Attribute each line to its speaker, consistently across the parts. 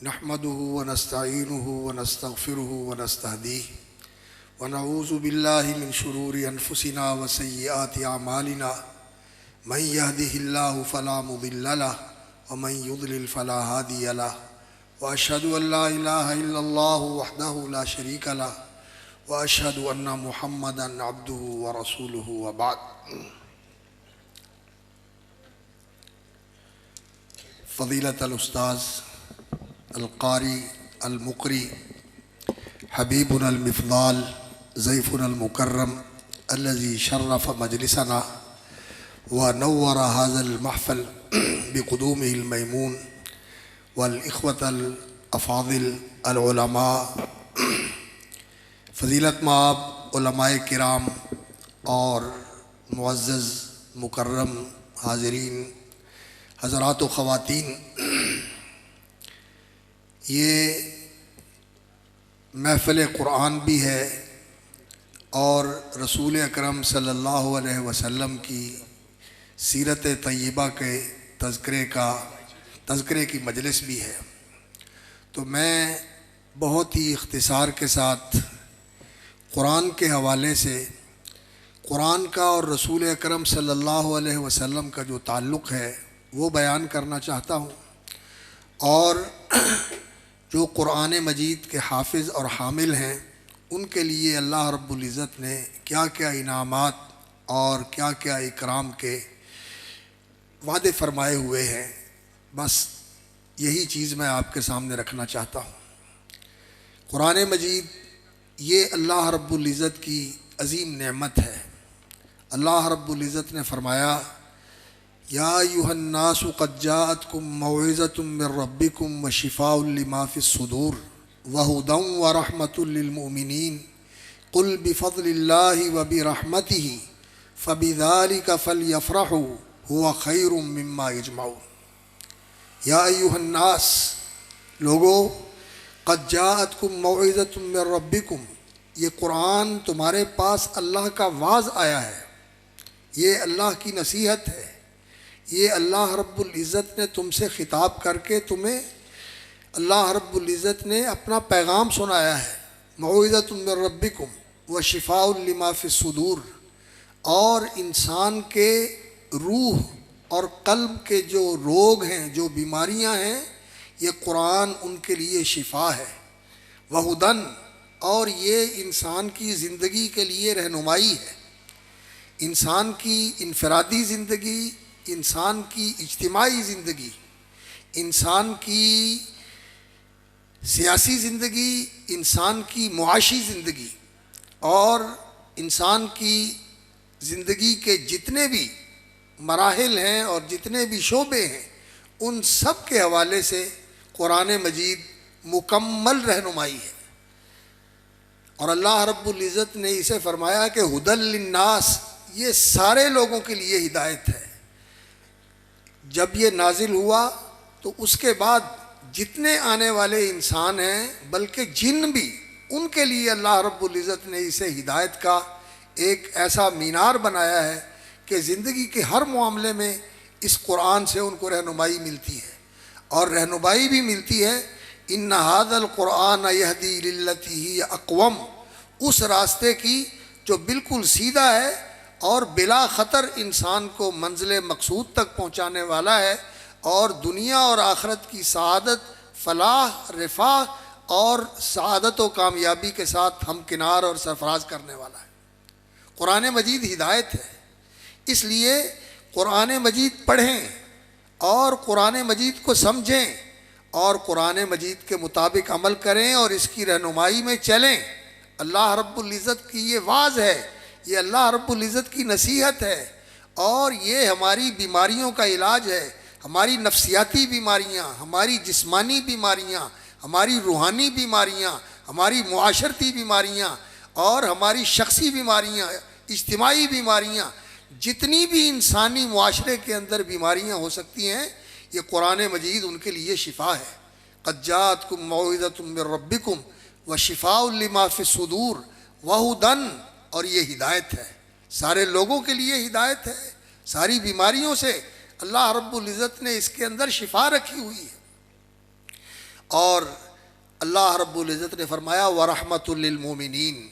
Speaker 1: نحمده ونستعينه ونستغفره ونستهديه ونعوذ بالله من شرور أنفسنا وسيئات أعمالنا من يهده الله فلا مضل له ومن يضلل فلا هادي له وأشهد أن لا إله إلا الله وحده لا شريك له وأشهد أن محمدا عبده ورسوله وبعد. فضیلت الاستاذ القاری المقری حبیبنا المفضال ضیفنا المکرم الذي شرف مجلسنا ونور هذا المحفل بقدومه الميمون والإخوة الأفاضل العلماء، فضیلت مآب علماء کرام اور معزز مکرم حاضرین حضرات و خواتین، یہ محفل قرآن بھی ہے اور رسول اکرم صلی اللہ علیہ وسلم کی سیرت طیبہ کے تذکرے کی مجلس بھی ہے. تو میں بہت ہی اختصار کے ساتھ قرآن کے حوالے سے قرآن کا اور رسول اکرم صلی اللہ علیہ وسلم کا جو تعلق ہے وہ بیان کرنا چاہتا ہوں، اور جو قرآن مجید کے حافظ اور حامل ہیں ان کے لیے اللہ رب العزت نے کیا کیا انعامات اور کیا کیا اکرام کے وعدے فرمائے ہوئے ہیں، بس یہی چیز میں آپ کے سامنے رکھنا چاہتا ہوں. قرآن مجید یہ اللہ رب العزت کی عظیم نعمت ہے. اللہ رب العزت نے فرمایا یا ایھا الناس قد جاءتکم موعظۃ من ربکم وشفاء لما فی الصدور وہدی ورحمۃ للمؤمنین قل بفضل اللہ وبرحمتہ فبذلک فلیفرحوا هو خیر مما یجمعون. یا ایھا الناس، لوگو، قد جاءتکم موعظۃ من ربکم، یہ قرآن تمہارے پاس اللہ کا واعظ آیا ہے، یہ اللہ کی نصیحت ہے، یہ اللہ رب العزت نے تم سے خطاب کر کے تمہیں اللہ رب العزت نے اپنا پیغام سنایا ہے. موعظۃ من ربکم وشفاء لما فی الصدور، اور انسان کے روح اور قلب کے جو روگ ہیں، جو بیماریاں ہیں، یہ قرآن ان کے لیے شفا ہے. وہدن، اور یہ انسان کی زندگی کے لیے رہنمائی ہے. انسان کی انفرادی زندگی، انسان کی اجتماعی زندگی، انسان کی سیاسی زندگی، انسان کی معاشی زندگی اور انسان کی زندگی کے جتنے بھی مراحل ہیں اور جتنے بھی شعبے ہیں، ان سب کے حوالے سے قرآن مجید مکمل رہنمائی ہے. اور اللہ رب العزت نے اسے فرمایا کہ ھدی للناس، یہ سارے لوگوں کے لیے ہدایت ہے. جب یہ نازل ہوا تو اس کے بعد جتنے آنے والے انسان ہیں بلکہ جن بھی، ان کے لیے اللہ رب العزت نے اسے ہدایت کا ایک ایسا مینار بنایا ہے کہ زندگی کے ہر معاملے میں اس قرآن سے ان کو رہنمائی ملتی ہے. اور رہنمائی بھی ملتی ہے ان ھذا القرآن یہدی للتی ہی اقوم، اس راستے کی جو بالکل سیدھا ہے اور بلا خطر انسان کو منزل مقصود تک پہنچانے والا ہے، اور دنیا اور آخرت کی سعادت، فلاح، رفاہ اور سعادت و کامیابی کے ساتھ ہمکنار اور سرفراز کرنے والا ہے. قرآن مجید ہدایت ہے. اس لیے قرآن مجید پڑھیں اور قرآن مجید کو سمجھیں اور قرآن مجید کے مطابق عمل کریں اور اس کی رہنمائی میں چلیں. اللہ رب العزت کی یہ واعظ ہے، یہ اللہ رب العزت کی نصیحت ہے، اور یہ ہماری بیماریوں کا علاج ہے. ہماری نفسیاتی بیماریاں، ہماری جسمانی بیماریاں، ہماری روحانی بیماریاں، ہماری معاشرتی بیماریاں اور ہماری شخصی بیماریاں، اجتماعی بیماریاں، جتنی بھی انسانی معاشرے کے اندر بیماریاں ہو سکتی ہیں، یہ قرآن مجید ان کے لیے شفا ہے. قد جاءتکم موعظۃ من ربکم وشفاء لما فی الصدور وہدی، اور یہ ہدایت ہے، سارے لوگوں کے لیے ہدایت ہے. ساری بیماریوں سے اللہ رب العزت نے اس کے اندر شفا رکھی ہوئی ہے. اور اللہ رب العزت نے فرمایا وَرَحْمَةٌ لِّلْمُؤْمِنِينَ،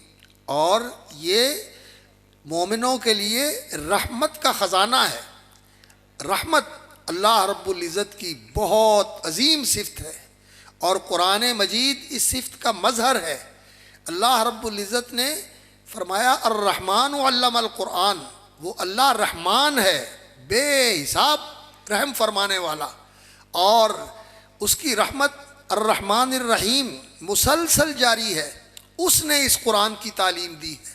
Speaker 1: اور یہ مومنوں کے لیے رحمت کا خزانہ ہے۔ رحمت اللہ رب العزت کی بہت عظیم صفت ہے، اور قرآن مجید اس صفت کا مظہر ہے۔ اللہ رب العزت نے فرمایا الرحمن علم القرآن، وہ اللہ رحمان ہے، بے حساب رحم فرمانے والا، اور اس کی رحمت الرحمن الرحیم مسلسل جاری ہے۔ اس نے اس قرآن کی تعلیم دی ہے۔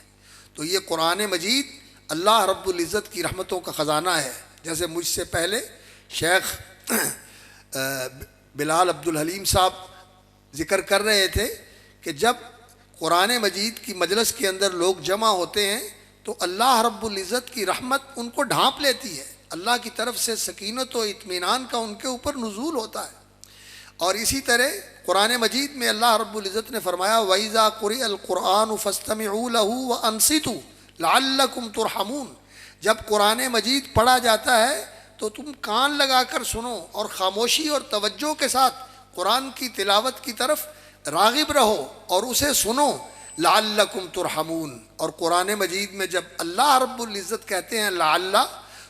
Speaker 1: تو یہ قرآن مجید اللہ رب العزت کی رحمتوں کا خزانہ ہے۔ جیسے مجھ سے پہلے شیخ بلال عبد الحلیم صاحب ذکر کر رہے تھے کہ جب قرآن مجید کی مجلس کے اندر لوگ جمع ہوتے ہیں تو اللہ رب العزت کی رحمت ان کو ڈھانپ لیتی ہے، اللہ کی طرف سے سکینت و اطمینان کا ان کے اوپر نزول ہوتا ہے۔ اور اسی طرح قرآن مجید میں اللہ رب العزت نے فرمایا وَإِذَا قُرِئَ الْقُرْآنُ فَاسْتَمِعُوا لَهُ وَأَنصِتُوا لَعَلَّكُمْ تُرْحَمُونَ، جب قرآن مجید پڑھا جاتا ہے تو تم کان لگا کر سنو اور خاموشی اور توجہ کے ساتھ قرآن کی تلاوت کی طرف راغب رہو اور اسے سنو، لعلکم ترحمون۔ اور قرآن مجید میں جب اللہ رب العزت کہتے ہیں لعل،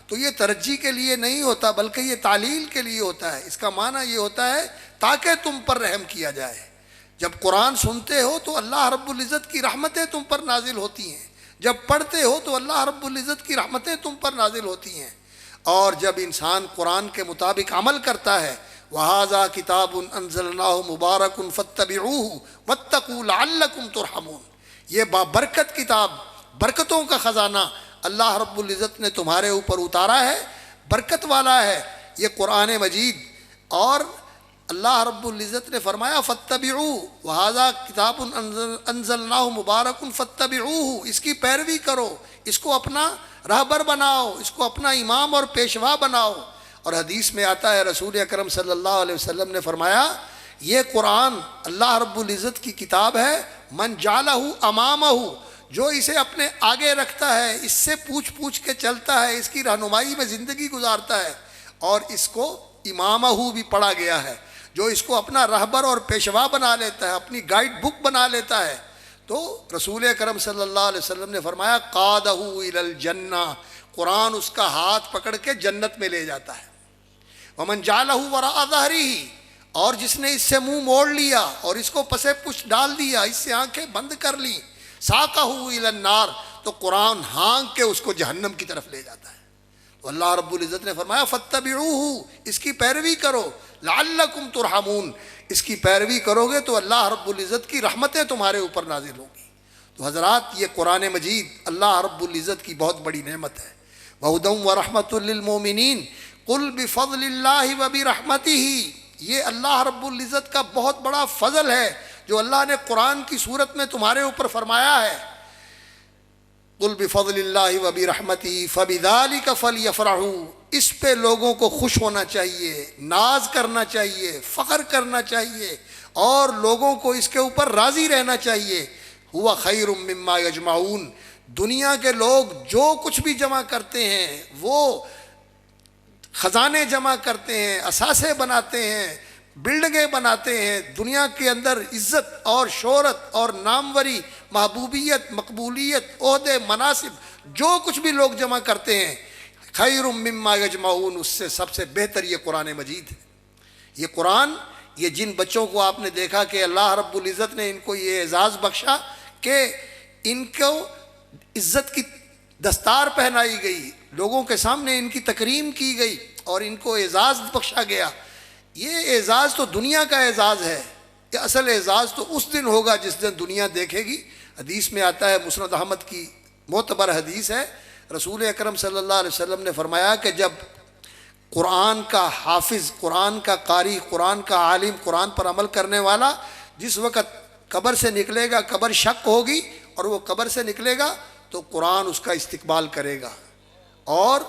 Speaker 1: تو یہ ترجی کے لیے نہیں ہوتا بلکہ یہ تعلیل کے لیے ہوتا ہے۔ اس کا معنی یہ ہوتا ہے تاکہ تم پر رحم کیا جائے۔ جب قرآن سنتے ہو تو اللہ رب العزت کی رحمتیں تم پر نازل ہوتی ہیں، جب پڑھتے ہو تو اللہ رب العزت کی رحمتیں تم پر نازل ہوتی ہیں۔ اور جب انسان قرآن کے مطابق عمل کرتا ہے وَهَذَا كِتَابٌ أَنزَلْنَاهُ مُبَارَكٌ فَاتَّبِعُوهُ وَاتَّقُوا لَعَلَّكُمْ تُرْحَمُونَ، یہ بابرکت کتاب، برکتوں کا خزانہ اللہ رب العزت نے تمہارے اوپر اتارا ہے، برکت والا ہے یہ قرآن مجید۔ اور اللہ رب العزت نے فرمایا فَاتَّبِعُوهُ وَهَذَا كِتَابٌ أَنزَلْنَاهُ مُبَارَكٌ فَاتَّبِعُوهُ، اس کی پیروی کرو، اس کو اپنا رہبر بناؤ، اس کو اپنا امام اور پیشوا بناؤ۔ اور حدیث میں آتا ہے رسول اکرم صلی اللہ علیہ وسلم نے فرمایا یہ قرآن اللہ رب العزت کی کتاب ہے، من جعلہ امامہ، جو اسے اپنے آگے رکھتا ہے، اس سے پوچھ پوچھ کے چلتا ہے، اس کی رہنمائی میں زندگی گزارتا ہے۔ اور اس کو امامہ بھی پڑھا گیا ہے، جو اس کو اپنا رہبر اور پیشوا بنا لیتا ہے، اپنی گائیڈ بک بنا لیتا ہے۔ تو رسول اکرم صلی اللہ علیہ وسلم نے فرمایا قادہ الی الجنہ، قرآن اس کا ہاتھ پکڑ کے جنت میں لے جاتا ہے۔ ومن جعلہ وراء ظہرہ، اور جس نے اس سے منہ موڑ لیا اور اس کو پسے پشت ڈال دیا، اس سے آنکھیں بند کر لیں، ساقہ الی النار، تو قرآن ہانک کے اس کو جہنم کی طرف لے جاتا ہے۔ تو اللہ رب العزت نے فرمایا فاتبعوہ، اس کی پیروی کرو، لعلکم ترحمون، اس کی پیروی کرو گے تو اللہ رب العزت کی رحمتیں تمہارے اوپر نازل ہوں گی۔ تو حضرات یہ قرآن مجید اللہ رب العزت کی بہت بڑی نعمت ہے۔ وَهُدًى وَرَحْمَةٌ لِّلْمُؤْمِنِينَ قُلْ بِفَضْلِ اللَّهِ وَبِرَحْمَتِهِ، یہ اللہ رب العزت کا بہت بڑا فضل ہے جو اللہ نے قرآن کی صورت میں تمہارے اوپر فرمایا ہے۔ قُلْ بِفَضْلِ اللَّهِ وَبِرَحْمَتِهِ فَبِذَلِكَ فَلْيَفْرَحُوا، اس پہ لوگوں کو خوش ہونا چاہیے، ناز کرنا چاہیے، فخر کرنا چاہیے، اور لوگوں کو اس کے اوپر راضی رہنا چاہیے۔ ہوا خیر مما یجمعون، دنیا کے لوگ جو کچھ بھی جمع کرتے ہیں، وہ خزانے جمع کرتے ہیں، اثاثے بناتے ہیں، بلڈنگیں بناتے ہیں، دنیا کے اندر عزت اور شہرت اور ناموری، محبوبیت، مقبولیت، عہدے، مناصب، جو کچھ بھی لوگ جمع کرتے ہیں، خیر مما یجمعون، اس سے سب سے بہتر یہ قرآن مجید ہے۔ یہ قرآن، یہ جن بچوں کو آپ نے دیکھا کہ اللہ رب العزت نے ان کو یہ اعزاز بخشا کہ ان کو عزت کی دستار پہنائی گئی، لوگوں کے سامنے ان کی تکریم کی گئی اور ان کو اعزاز بخشا گیا، یہ اعزاز تو دنیا کا اعزاز ہے۔ یہ اصل اعزاز تو اس دن ہوگا جس دن دنیا دیکھے گی۔ حدیث میں آتا ہے، مسند احمد کی معتبر حدیث ہے، رسول اکرم صلی اللہ علیہ وسلم نے فرمایا کہ جب قرآن کا حافظ، قرآن کا قاری، قرآن کا عالم، قرآن پر عمل کرنے والا جس وقت قبر سے نکلے گا، قبر شق ہوگی اور وہ قبر سے نکلے گا تو قرآن اس کا استقبال کرے گا، اور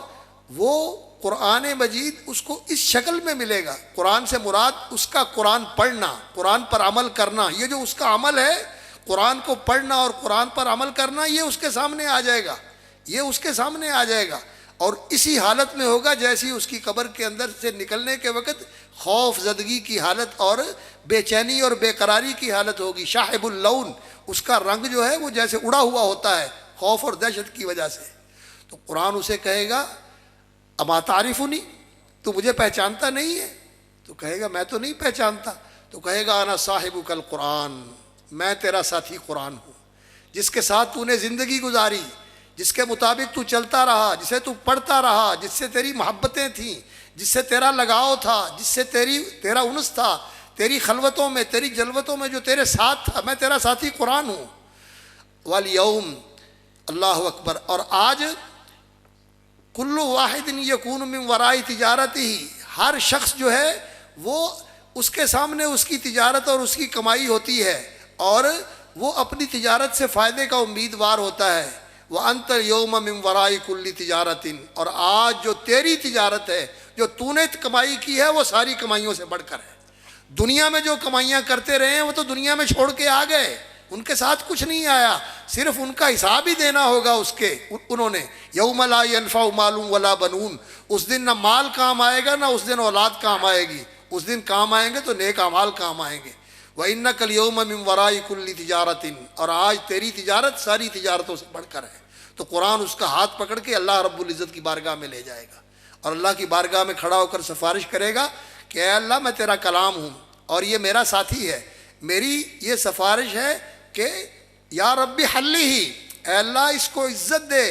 Speaker 1: وہ قرآن مجید اس کو اس شکل میں ملے گا۔ قرآن سے مراد اس کا قرآن پڑھنا، قرآن پر عمل کرنا، یہ جو اس کا عمل ہے، قرآن کو پڑھنا اور قرآن پر عمل کرنا، یہ اس کے سامنے آ جائے گا، یہ اس کے سامنے آ جائے گا، اور اسی حالت میں ہوگا جیسی اس کی قبر کے اندر سے نکلنے کے وقت خوف زدگی کی حالت اور بے چینی اور بے قراری کی حالت ہوگی۔ شاحب اللون، اس کا رنگ جو ہے وہ جیسے اڑا ہوا ہوتا ہے خوف اور دہشت کی وجہ سے۔ تو قرآن اسے کہے گا اما تعرفنی، تو مجھے پہچانتا نہیں ہے؟ تو کہے گا میں تو نہیں پہچانتا۔ تو کہے گا انا صاحبک القرآن، میں تیرا ساتھی قرآن ہوں، جس کے ساتھ تو نے زندگی گزاری، جس کے مطابق تو چلتا رہا، جسے تو پڑھتا رہا، جس سے تیری محبتیں تھیں، جس سے تیرا لگاؤ تھا، جس سے تیرا انس تھا، تیری خلوتوں میں، تیری جلوتوں میں جو تیرے ساتھ تھا، میں تیرا ساتھی قرآن ہوں۔ والیوم، اللہ اکبر، اور آج کل واحد یکون من ورائی تجارتی، ہر شخص جو ہے وہ اس کے سامنے اس کی تجارت اور اس کی کمائی ہوتی ہے، اور وہ اپنی تجارت سے فائدے کا امیدوار ہوتا ہے۔ وَأَنْتَ الْيَوْمَ مِنْ وَرَائِ كُلِّ تِجَارَةٍ، اور آج جو تیری تجارت ہے، جو تو نے کمائی کی ہے، وہ ساری کمائیوں سے بڑھ کر ہے۔ دنیا میں جو کمائیاں کرتے رہے ہیں وہ تو دنیا میں چھوڑ کے آ گئے، ان کے ساتھ کچھ نہیں آیا، صرف ان کا حساب ہی دینا ہوگا اس کے۔ انہوں نے یوم لا ينفع مال ولا بنون، اس دن نہ مال کام آئے گا، نہ اس دن اولاد کام آئے گی، اس دن کام آئیں گے تو نیک اعمال کام آئیں گے۔ وَإِنَّكَ الْيَوْمَ مِنْ وَرَائِ كُلِّ تِجَارَةٍ، اور آج تیری تجارت ساری تجارتوں سے بڑھ کر ہے۔ تو قرآن اس کا ہاتھ پکڑ کے اللہ رب العزت کی بارگاہ میں لے جائے گا، اور اللہ کی بارگاہ میں کھڑا ہو کر سفارش کرے گا کہ اے اللہ میں تیرا کلام ہوں اور یہ میرا ساتھی ہے، میری یہ سفارش ہے کہ یا رب حلی ہی، اے اللہ اس کو عزت دے،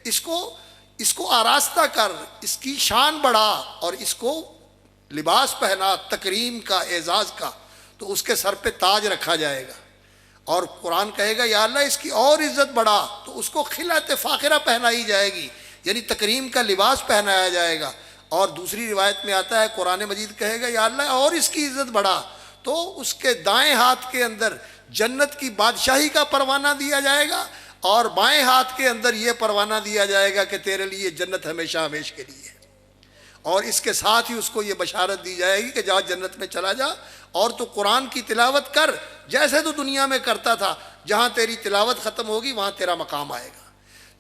Speaker 1: اس کو آراستہ کر، اس کی شان بڑھا، اور اس کو لباس پہنا تکریم کا، اعزاز کا، تو اس کے سر پہ تاج رکھا جائے گا۔ اور قرآن کہے گا یا اللہ اس کی اور عزت بڑھا، تو اس کو خلعت فاخرہ پہنائی جائے گی، یعنی تکریم کا لباس پہنایا جائے گا۔ اور دوسری روایت میں آتا ہے قرآن مجید کہے گا یا اللہ اور اس کی عزت بڑھا، تو اس کے دائیں ہاتھ کے اندر جنت کی بادشاہی کا پروانہ دیا جائے گا، اور بائیں ہاتھ کے اندر یہ پروانہ دیا جائے گا کہ تیرے لیے جنت ہمیشہ ہمیش کے لیے ہے۔ اور اس کے ساتھ ہی اس کو یہ بشارت دی جائے گی کہ جا جنت میں چلا جا، اور تو قرآن کی تلاوت کر جیسے تو دنیا میں کرتا تھا، جہاں تیری تلاوت ختم ہوگی وہاں تیرا مقام آئے گا۔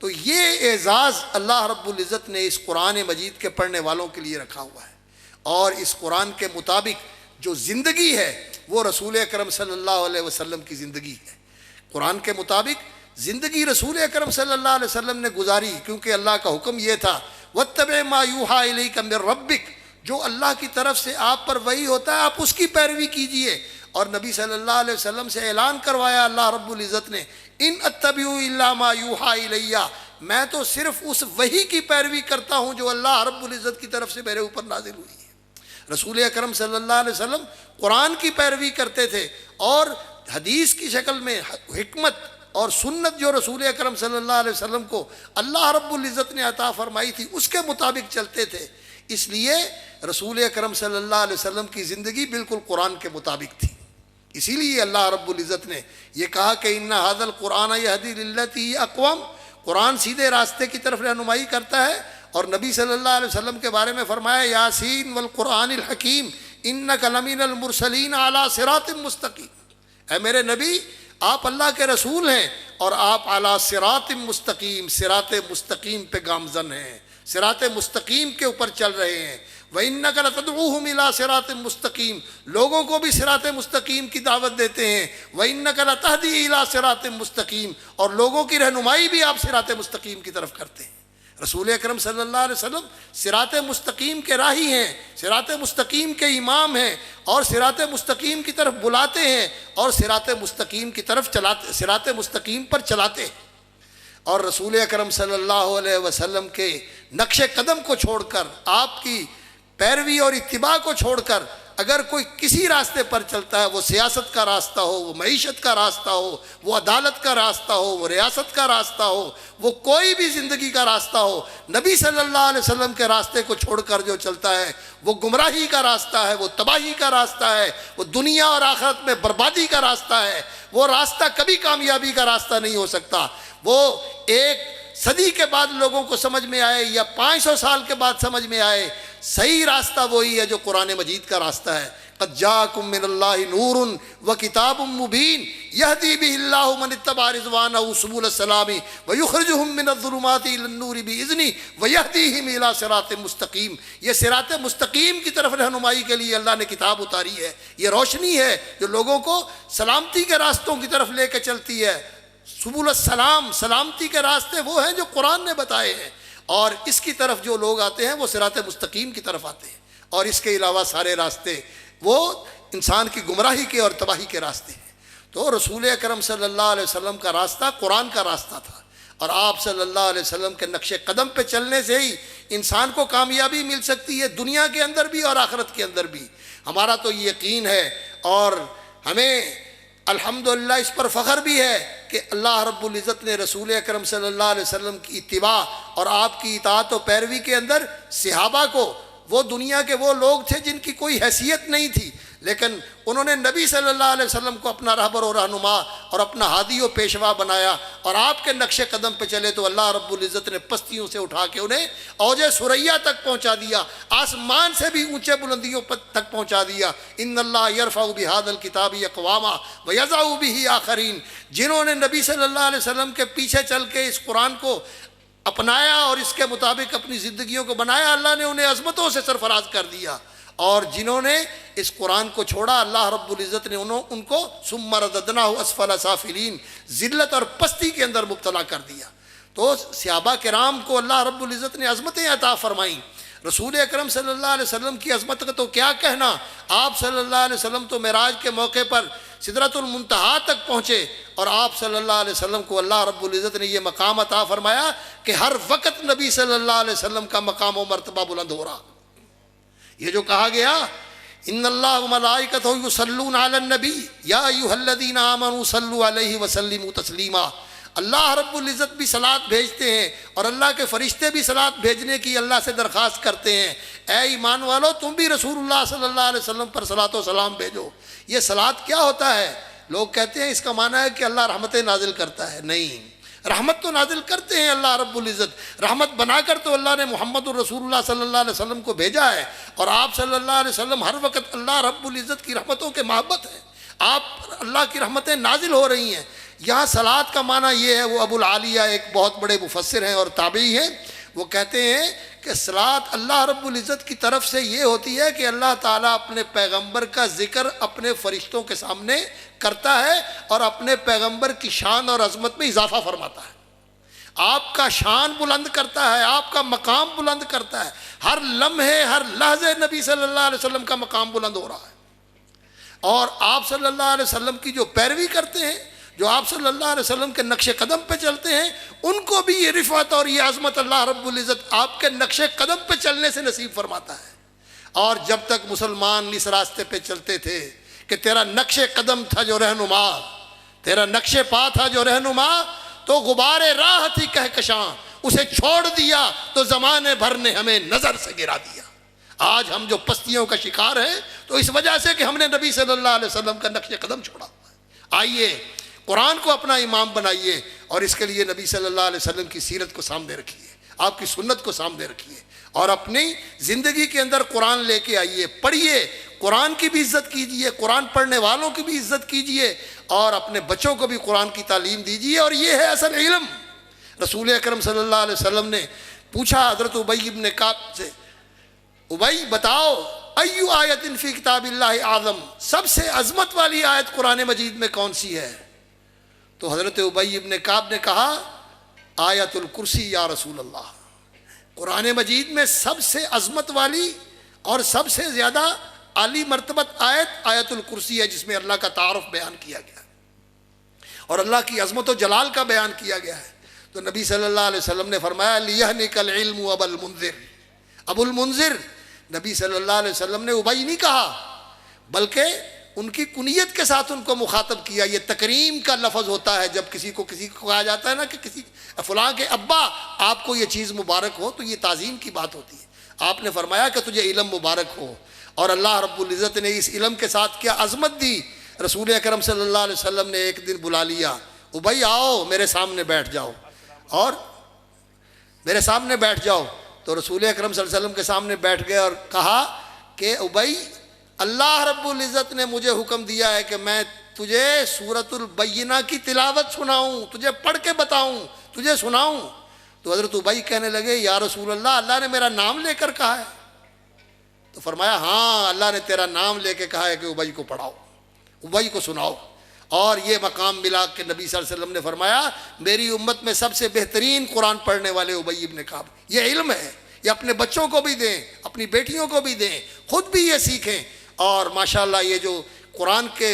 Speaker 1: تو یہ اعزاز اللہ رب العزت نے اس قرآن مجید کے پڑھنے والوں کے لیے رکھا ہوا ہے، اور اس قرآن کے مطابق جو زندگی ہے وہ رسول اکرم صلی اللہ علیہ وسلم کی زندگی ہے۔ قرآن کے مطابق زندگی رسول اکرم صلی اللہ علیہ وسلم نے گزاری، کیونکہ اللہ کا حکم یہ تھا وَاتَّبِعْ مَا يُوحَىٰ إِلَيْكَ مِن رَبِّكَ، جو اللہ کی طرف سے آپ پر وحی ہوتا ہے آپ اس کی پیروی کیجئے۔ اور نبی صلی اللہ علیہ وسلم سے اعلان کروایا اللہ رب العزت نے ان اتبع الا ما یوحى الی، میں تو صرف اس وحی کی پیروی کرتا ہوں جو اللہ رب العزت کی طرف سے میرے اوپر نازل ہوئی ہے۔ رسول اکرم صلی اللہ علیہ وسلم قرآن کی پیروی کرتے تھے، اور حدیث کی شکل میں حکمت اور سنت جو رسول اکرم صلی اللہ علیہ وسلم کو اللہ رب العزت نے عطا فرمائی تھی اس کے مطابق چلتے تھے۔ اس لیے رسول اکرم صلی اللہ علیہ وسلم کی زندگی بالکل قرآن کے مطابق تھی۔ اسی لیے اللہ رب العزت نے یہ کہا کہ ان ھذا القرآن یہدی للتی ہی اقوم، قرآن سیدھے راستے کی طرف رہنمائی کرتا ہے۔ اور نبی صلی اللہ علیہ وسلم کے بارے میں فرمایا یاسین والقرآن الحکیم انک لمن المرسلین علی صراط مستقیم، اے میرے نبی آپ اللہ کے رسول ہیں اور آپ علی صراط مستقیم، صراط مستقیم پہ گامزن ہیں، صراط مستقیم کے اوپر چل رہے ہیں۔ وَإِنَّكَ لَتَدْعُوهُمْ إِلَىٰ صِرَاطٍ مُسْتَقِيمٍ، لوگوں کو بھی صراط مستقیم کی دعوت دیتے ہیں۔ وَإِنَّكَ لَتَهْدِي إِلَىٰ صِرَاطٍ مُسْتَقِيمٍ، اور لوگوں کی رہنمائی بھی آپ صراط مستقیم کی طرف کرتے ہیں۔ رسول اکرم صلی اللہ علیہ وسلم صراط مستقیم کے راہی ہیں، صراط مستقیم کے امام ہیں، اور صراط مستقیم کی طرف بلاتے ہیں اور صراط مستقیم کی طرف چلاتے، صراط مستقیم پر چلاتے ہیں۔ اور رسول اکرم صلی اللہ علیہ وسلم کے نقش قدم کو چھوڑ کر، آپ کی پیروی اور اتباع کو چھوڑ کر اگر کوئی کسی راستے پر چلتا ہے، وہ سیاست کا راستہ ہو، وہ معیشت کا راستہ ہو، وہ عدالت کا راستہ ہو، وہ ریاست کا راستہ ہو، وہ کوئی بھی زندگی کا راستہ ہو، نبی صلی اللہ علیہ وسلم کے راستے کو چھوڑ کر جو چلتا ہے وہ گمراہی کا راستہ ہے، وہ تباہی کا راستہ ہے، وہ دنیا اور آخرت میں بربادی کا راستہ ہے۔ وہ راستہ کبھی کامیابی کا راستہ نہیں ہو سکتا۔ وہ ایک صدی کے بعد لوگوں کو سمجھ میں آئے یا 500 سال کے بعد سمجھ میں آئے، صحیح راستہ وہی ہے جو قرآن مجید کا راستہ ہے قد جاءکم من اللہ نور وکتاب مبین یہدی بہ اللہ من اتبع رضوانہ سبل السلام ویخرجہم من الظلمات الی النور بإذنہ ویہدیہم الی صراط مستقیم۔ یہ صراط مستقیم کی طرف رہنمائی کے لیے اللہ نے کتاب اتاری ہے، یہ روشنی ہے جو لوگوں کو سلامتی کے راستوں کی طرف لے کے چلتی ہے۔ سبل السلام، سلامتی کے راستے وہ ہیں جو قرآن نے بتائے ہیں، اور اس کی طرف جو لوگ آتے ہیں وہ صراط مستقیم کی طرف آتے ہیں، اور اس کے علاوہ سارے راستے وہ انسان کی گمراہی کے اور تباہی کے راستے ہیں۔ تو رسول اکرم صلی اللہ علیہ وسلم کا راستہ قرآن کا راستہ تھا، اور آپ صلی اللہ علیہ وسلم کے نقش قدم پہ چلنے سے ہی انسان کو کامیابی مل سکتی ہے، دنیا کے اندر بھی اور آخرت کے اندر بھی۔ ہمارا تو یہ یقین ہے، اور ہمیں الحمدللہ اس پر فخر بھی ہے کہ اللہ رب العزت نے رسول اکرم صلی اللہ علیہ وسلم کی اتباع اور آپ کی اطاعت و پیروی کے اندر صحابہ کو، وہ دنیا کے وہ لوگ تھے جن کی کوئی حیثیت نہیں تھی، لیکن انہوں نے نبی صلی اللہ علیہ وسلم کو اپنا رہبر و رہنما اور اپنا ہادی و پیشوا بنایا، اور آپ کے نقش قدم پہ چلے تو اللہ رب العزت نے پستیوں سے اٹھا کے انہیں اوج ثریا تک پہنچا دیا، آسمان سے بھی اونچے بلندیوں تک پہنچا دیا۔ ان اللہ یرفع بہذا الکتاب اقواما ویضع بہ آخرین۔ جنہوں نے نبی صلی اللہ علیہ وسلم کے پیچھے چل کے اس قرآن کو اپنایا اور اس کے مطابق اپنی زندگیوں کو بنایا، اللہ نے انہیں عظمتوں سے سرفراز کر دیا، اور جنہوں نے اس قرآن کو چھوڑا اللہ رب العزت نے ان کو ثم رددناہ اسفل سافلین، ذلت اور پستی کے اندر مبتلا کر دیا۔ تو صحابہ کرام کو اللہ رب العزت نے عظمتیں عطا فرمائیں۔ رسول اکرم صلی اللہ علیہ وسلم کی عظمت کا تو کیا کہنا، آپ صلی اللہ علیہ وسلم تو معراج کے موقع پر سدرۃ المنتہا تک پہنچے، اور آپ صلی اللہ علیہ وسلم کو اللہ رب العزت نے یہ مقام عطا فرمایا کہ ہر وقت نبی صلی اللہ علیہ وسلم کا مقام و مرتبہ بلند ہو رہا۔ یہ جو کہا گیا ان اللہ وملائکتہ یصلون علی النبی یا ایھا الذین آمنوا صلوا علیہ وسلموا تسلیما۔ اللہ رب العزت بھی صلوات بھیجتے ہیں، اور اللہ کے فرشتے بھی صلوات بھیجنے کی اللہ سے درخواست کرتے ہیں، اے ایمان والو تم بھی رسول اللہ صلی اللہ علیہ وسلم پر صلوات و سلام بھیجو۔ یہ صلوات کیا ہوتا ہے؟ لوگ کہتے ہیں اس کا معنی ہے کہ اللہ رحمتیں نازل کرتا ہے۔ نہیں، رحمت تو نازل کرتے ہیں اللہ رب العزت، رحمت بنا کر تو اللہ نے محمد الرسول اللہ صلی اللہ علیہ وسلم کو بھیجا ہے، اور آپ صلی اللہ علیہ وسلم ہر وقت اللہ رب العزت کی رحمتوں کے محبت ہیں، آپ اللہ کی رحمتیں نازل ہو رہی ہیں۔ یہاں صلوات کا معنی یہ ہے، وہ ابو العالیہ ایک بہت بڑے مفسر ہیں اور تابعی ہیں، وہ کہتے ہیں کہ صلوات اللہ رب العزت کی طرف سے یہ ہوتی ہے کہ اللہ تعالیٰ اپنے پیغمبر کا ذکر اپنے فرشتوں کے سامنے کرتا ہے، اور اپنے پیغمبر کی شان اور عظمت میں اضافہ فرماتا ہے، آپ کا شان بلند کرتا ہے، آپ کا مقام بلند کرتا ہے، ہر لمحے ہر لحظے نبی صلی اللہ علیہ وسلم کا مقام بلند ہو رہا ہے، اور آپ صلی اللہ علیہ وسلم کی جو پیروی کرتے ہیں، جو آپ صلی اللہ علیہ وسلم کے نقش قدم پہ چلتے ہیں، ان کو بھی یہ رفعت اور یہ عظمت اللہ رب العزت آپ کے نقش قدم پہ چلنے سے نصیب فرماتا ہے۔ اور جب تک مسلمان اس راستے پہ چلتے تھے کہ تیرا نقش قدم تھا جو رہنما، تیرا نقش پا تھا جو رہنما، تو غبار راہ تھی کہکشاں، اسے چھوڑ دیا تو زمانے بھر نے ہمیں نظر سے گرا دیا۔ آج ہم جو پستیوں کا شکار ہیں تو اس وجہ سے کہ ہم نے نبی صلی اللہ علیہ وسلم کا نقش قدم چھوڑا۔ آئیے قرآن کو اپنا امام بنائیے، اور اس کے لیے نبی صلی اللہ علیہ وسلم کی سیرت کو سامنے رکھیے، آپ کی سنت کو سامنے رکھیے، اور اپنی زندگی کے اندر قرآن لے کے آئیے، پڑھیے، قرآن کی بھی عزت کیجیے، قرآن پڑھنے والوں کی بھی عزت کیجیے، اور اپنے بچوں کو بھی قرآن کی تعلیم دیجیے۔ اور یہ ہے اصل علم۔ رسول اکرم صلی اللہ علیہ وسلم نے پوچھا حضرت ابی ابن کعب سے، ابی بتاؤ ایو آیت فی کتاب اللہ اعظم، سب سے عظمت والی آیت قرآن مجید میں کون سی ہے؟ تو حضرت ابی ابن کعب نے کہا آیت الکرسی یا رسول اللہ، قرآن مجید میں سب سے عظمت والی اور سب سے زیادہ عالی مرتبت آیت آیت الکرسی ہے، جس میں اللہ کا تعارف بیان کیا گیا اور اللہ کی عظمت و جلال کا بیان کیا گیا ہے۔ تو نبی صلی اللہ علیہ وسلم نے فرمایا لیہنک العلم ابا المنذر، ابو المنذر، نبی صلی اللہ علیہ وسلم نے ابی نہیں کہا، بلکہ ان کی کنیت کے ساتھ ان کو مخاطب کیا۔ یہ تکریم کا لفظ ہوتا ہے، جب کسی کو کہا جاتا ہے نا کہ کسی فلاں کے ابا آپ کو یہ چیز مبارک ہو، تو یہ تعظیم کی بات ہوتی ہے۔ آپ نے فرمایا کہ تجھے علم مبارک ہو، اور اللہ رب العزت نے اس علم کے ساتھ کیا عظمت دی۔ رسول اکرم صلی اللہ علیہ وسلم نے ایک دن بلا لیا، ابی آؤ میرے سامنے بیٹھ جاؤ، اور میرے سامنے بیٹھ جاؤ۔ تو رسول اکرم صلی اللہ علیہ وسلم کے سامنے بیٹھ گئے اور کہا کہ ابی اللہ رب العزت نے مجھے حکم دیا ہے کہ میں تجھے سورۃ البینہ کی تلاوت سناؤں، تجھے پڑھ کے بتاؤں، تجھے سناؤں۔ تو حضرت ابی کہنے لگے یا رسول اللہ، اللہ نے میرا نام لے کر کہا ہے؟ تو فرمایا ہاں، اللہ نے تیرا نام لے کے کہا ہے کہ ابی کو پڑھاؤ، ابی کو سناؤ۔ اور یہ مقام ملا کہ نبی صلی اللہ علیہ وسلم نے فرمایا میری امت میں سب سے بہترین قرآن پڑھنے والے ابی بن کعب۔ یہ علم ہے، یہ اپنے بچوں کو بھی دیں، اپنی بیٹیوں کو بھی دیں، خود بھی یہ سیکھیں۔ اور ماشاءاللہ یہ جو قرآن کے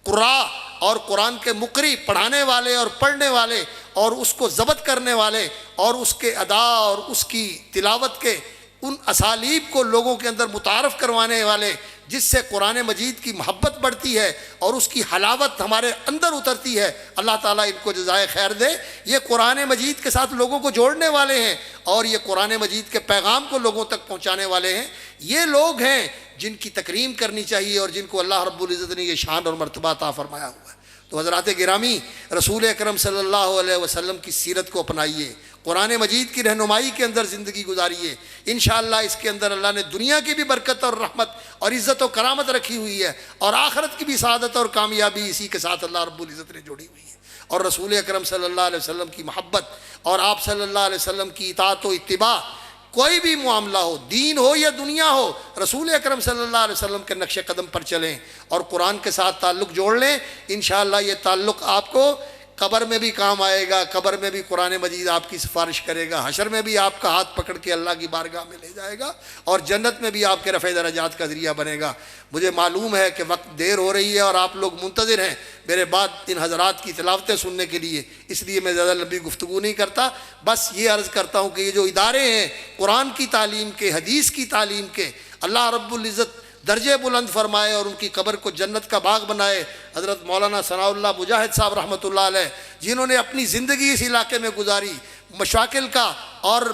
Speaker 1: قراء اور قرآن کے مقری، پڑھانے والے اور پڑھنے والے اور اس کو ضبط کرنے والے اور اس کے ادا اور اس کی تلاوت کے ان اسالیب کو لوگوں کے اندر متعارف کروانے والے، جس سے قرآن مجید کی محبت بڑھتی ہے اور اس کی حلاوت ہمارے اندر اترتی ہے، اللہ تعالیٰ ان کو جزائے خیر دے۔ یہ قرآن مجید کے ساتھ لوگوں کو جوڑنے والے ہیں اور یہ قرآن مجید کے پیغام کو لوگوں تک پہنچانے والے ہیں۔ یہ لوگ ہیں جن کی تکریم کرنی چاہیے اور جن کو اللہ رب العزت نے یہ شان اور مرتبہ عطا فرمایا ہوا ہے۔ تو حضرات گرامی، رسول اکرم صلی اللہ علیہ وسلم کی سیرت کو اپنائیے، قرآن مجید کی رہنمائی کے اندر زندگی گزاریے۔ انشاءاللہ اس کے اندر اللہ نے دنیا کی بھی برکت اور رحمت اور عزت و کرامت رکھی ہوئی ہے، اور آخرت کی بھی سعادت اور کامیابی اسی کے ساتھ اللہ رب العزت نے جوڑی ہوئی ہے۔ اور رسول اکرم صلی اللہ علیہ وسلم کی محبت اور آپ صلی اللہ علیہ وسلم کی اطاعت و اتباع، کوئی بھی معاملہ ہو، دین ہو یا دنیا ہو، رسول اکرم صلی اللہ علیہ وسلم کے نقش قدم پر چلیں اور قرآن کے ساتھ تعلق جوڑ لیں۔ انشاءاللہ یہ تعلق آپ کو قبر میں بھی کام آئے گا، قبر میں بھی قرآن مجید آپ کی سفارش کرے گا، حشر میں بھی آپ کا ہاتھ پکڑ کے اللہ کی بارگاہ میں لے جائے گا، اور جنت میں بھی آپ کے رفع درجات کا ذریعہ بنے گا۔ مجھے معلوم ہے کہ وقت دیر ہو رہی ہے اور آپ لوگ منتظر ہیں میرے بعد ان حضرات کی تلاوتیں سننے کے لیے، اس لیے میں زیادہ لمبی گفتگو نہیں کرتا، بس یہ عرض کرتا ہوں کہ یہ جو ادارے ہیں قرآن کی تعلیم کے، حدیث کی تعلیم کے، اللہ رب العزت درجے بلند فرمائے اور ان کی قبر کو جنت کا باغ بنائے۔ حضرت مولانا ثناء اللہ مجاہد صاحب رحمۃ اللہ علیہ، جنہوں نے اپنی زندگی اس علاقے میں گزاری، مشاکل کا اور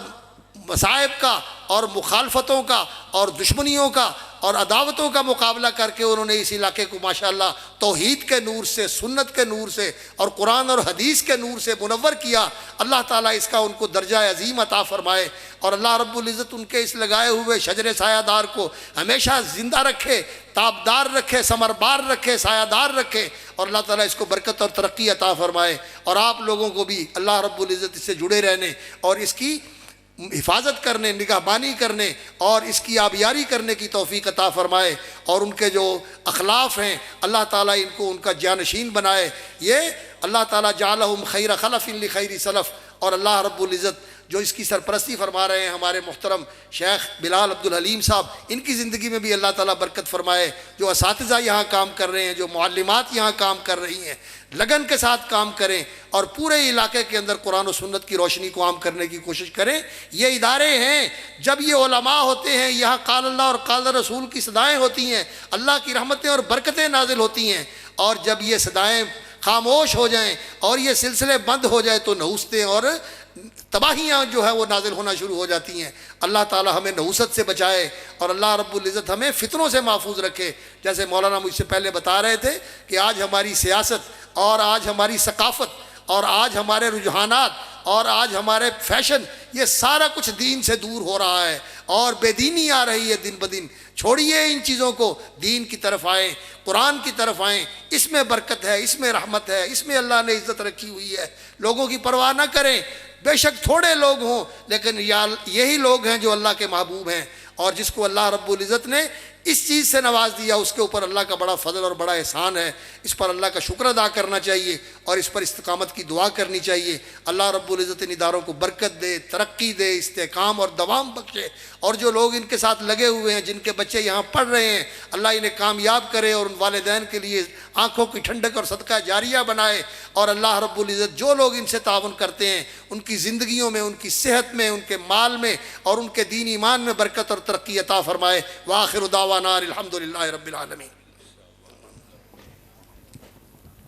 Speaker 1: مصائب کا اور مخالفتوں کا اور دشمنیوں کا اور عداوتوں کا مقابلہ کر کے انہوں نے اس علاقے کو ماشاءاللہ توحید کے نور سے، سنت کے نور سے اور قرآن اور حدیث کے نور سے منور کیا۔ اللہ تعالیٰ اس کا ان کو درجہ عظیم عطا فرمائے، اور اللہ رب العزت ان کے اس لگائے ہوئے شجر سایہ دار کو ہمیشہ زندہ رکھے، تابدار رکھے، ثمربار رکھے، سایہ دار رکھے، اور اللہ تعالیٰ اس کو برکت اور ترقی عطا فرمائے، اور آپ لوگوں کو بھی اللہ رب العزت اس سے جڑے رہنے اور اس کی حفاظت کرنے، نگہبانی کرنے اور اس کی آبیاری کرنے کی توفیق عطا فرمائے، اور ان کے جو اخلاف ہیں اللہ تعالیٰ ان کو ان کا جانشین بنائے۔ یہ اللہ تعالیٰ جعلہم خیر خلف لخیر سلف، اور اللہ رب العزت جو اس کی سرپرستی فرما رہے ہیں ہمارے محترم شیخ بلال عبدالحلیم صاحب، ان کی زندگی میں بھی اللہ تعالیٰ برکت فرمائے۔ جو اساتذہ یہاں کام کر رہے ہیں، جو معلمات یہاں کام کر رہی ہیں، لگن کے ساتھ کام کریں اور پورے علاقے کے اندر قرآن و سنت کی روشنی کو عام کرنے کی کوشش کریں۔ یہ ادارے ہیں، جب یہ علماء ہوتے ہیں، یہاں قال اللہ اور قال رسول کی صدائیں ہوتی ہیں، اللہ کی رحمتیں اور برکتیں نازل ہوتی ہیں، اور جب یہ صدائیں خاموش ہو جائیں اور یہ سلسلے بند ہو جائے تو نحوستیں اور تباہیاں جو ہے وہ نازل ہونا شروع ہو جاتی ہیں۔ اللہ تعالی ہمیں نحوست سے بچائے اور اللہ رب العزت ہمیں فتنوں سے محفوظ رکھے۔ جیسے مولانا مجھ سے پہلے بتا رہے تھے کہ آج ہماری سیاست اور آج ہماری ثقافت اور آج ہمارے رجحانات اور آج ہمارے فیشن، یہ سارا کچھ دین سے دور ہو رہا ہے اور بے دینی آ رہی ہے دن بدن۔ چھوڑیے ان چیزوں کو، دین کی طرف آئیں، قرآن کی طرف آئیں، اس میں برکت ہے، اس میں رحمت ہے، اس میں اللہ نے عزت رکھی ہوئی ہے۔ لوگوں کی پرواہ نہ کریں، بے شک تھوڑے لوگ ہوں لیکن یہی لوگ ہیں جو اللہ کے محبوب ہیں، اور جس کو اللہ رب العزت نے اس چیز سے نواز دیا اس کے اوپر اللہ کا بڑا فضل اور بڑا احسان ہے۔ اس پر اللہ کا شکر ادا کرنا چاہیے اور اس پر استقامت کی دعا کرنی چاہیے۔ اللہ رب العزت ان اداروں کو برکت دے، ترقی دے، استحکام اور دوام بخشے، اور جو لوگ ان کے ساتھ لگے ہوئے ہیں، جن کے بچے یہاں پڑھ رہے ہیں، اللہ انہیں کامیاب کرے اور ان والدین کے لیے آنکھوں کی ٹھنڈک اور صدقہ جاریہ بنائے، اور اللہ رب العزت جو لوگ ان سے تعاون کرتے ہیں ان کی زندگیوں میں، ان کی صحت میں، ان کے مال میں اور ان کے دین ایمان میں برکت اور ترقی عطا فرمائے۔ وآخر دعوانا الحمدللہ رب العالمین۔